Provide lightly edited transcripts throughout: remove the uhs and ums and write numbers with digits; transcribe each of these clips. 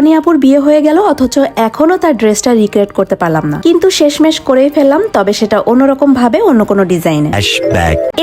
তনিয়াপুর বিয়ে হয়ে গেল, অথচ এখনো তার ড্রেসটা রিক্রিয়েট করতে পারলাম না। কিন্তু শেষমেশ করেই ফেললাম, তবে সেটা অন্যরকম ভাবে, অন্য কোনো ডিজাইনে।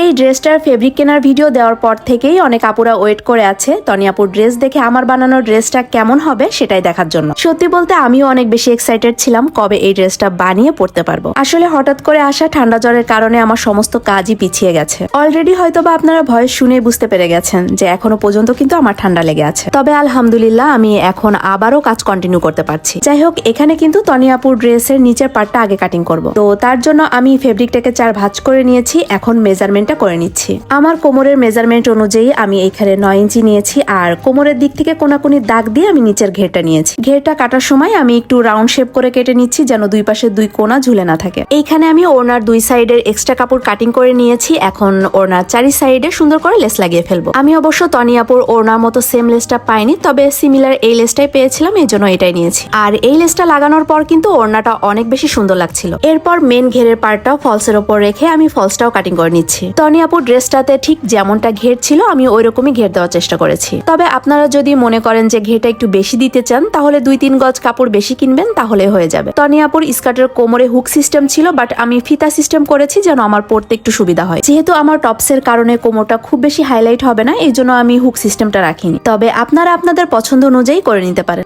এই ড্রেসটার ফেব্রিক কেনার ভিডিও দেওয়ার পর থেকেই অনেক আপুরা ওয়েট করে আছে তনিয়াপুর ড্রেস দেখে আমার বানানো ড্রেসটা কেমন হবে সেটাই দেখার জন্য। সত্যি বলতে আমিও অনেক বেশি এক্সাইটেড ছিলাম কবে এই ড্রেসটা বানিয়ে পড়তে পারবো। আসলে হঠাৎ করে আসা ঠান্ডা জ্বরের কারণে আমার সমস্ত কাজই পিছিয়ে গেছে। অলরেডি হয়তোবা আপনারা ভয়েস শুনে বুঝতে পেরে গেছেন যে এখনো পর্যন্ত কিন্তু আমার ঠান্ডা লেগে আছে। তবে আলহামদুলিল্লাহ আমি এখন আবারও কাজ কন্টিনিউ করতে পারছি। যাই হোক, এখানে কিন্তু তনিয়াপুর ড্রেসের নিচের পার্টটা আগে কাটিং করব। তো তার জন্য আমি ফেব্রিকটাকে 4 ভাঁজ করে নিয়েছি। এখন মেজারমেন্টটা করে নিচ্ছি। আমার কোমরের মেজারমেন্ট অনুযায়ী আমি এখানে 9 ইঞ্চি নিয়েছি, আর কোমরের দিক থেকে কোনাকুনি দাগ দিয়ে আমি নিচের ঘেরটা নিয়েছি। ঘেরটা কাটার সময় আমি একটু রাউন্ড শেপ করে কেটে নিচ্ছি, যেন দুই পাশে 2 কোনা ঝুলে না থাকে। এইখানে আমি ওড়নার 2 সাইডের এক্সট্রা কাপড় কাটিং করে নিয়েছি। এখন ওড়নার 4 সাইডে সুন্দর করে লেস লাগিয়ে ফেলবো। আমি অবশ্য তনিয়াপুর ওড়নার মতো সেম লেসটা পাইনি, তবে সিমিলার এই লেসটাই পেয়েছিলাম, এই জন্য এটাই নিয়েছি। আর এই লেসটা লাগানোর পর কিন্তু ওড়নাটা অনেক বেশি সুন্দর লাগছিল। এরপর মেন ঘেরের পার্টটাও ফলসের ওপর রেখে আমি ফলসটাও কাটিং করে নিচ্ছি। তনিয়াপুর ড্রেসটাতে ঠিক যেমনটা ঘের ছিল আমি ওইরকমই ঘের দেওয়ার চেষ্টা করেছি। তবে আপনারা যদি মনে করেন যে ঘেরটা একটু বেশি দিতে চান, তাহলে 2-3 গজ কাপড় বেশি কিনবেন, তাহলে হয়ে যাবে। তনিয়াপুর স্কার্টের কোমরে হুক সিস্টেম ছিল, বাট আমি ফিতা সিস্টেম করেছি যেন আমার পরতে একটু সুবিধা হয়। যেহেতু আমার টপসের কারণে কোমরটা খুব বেশি হাইলাইট হবে না, এই জন্য আমি হুক সিস্টেমটা রাখিনি। তবে আপনারা আপনাদের পছন্দ অনুযায়ী করে নিতে পারেন।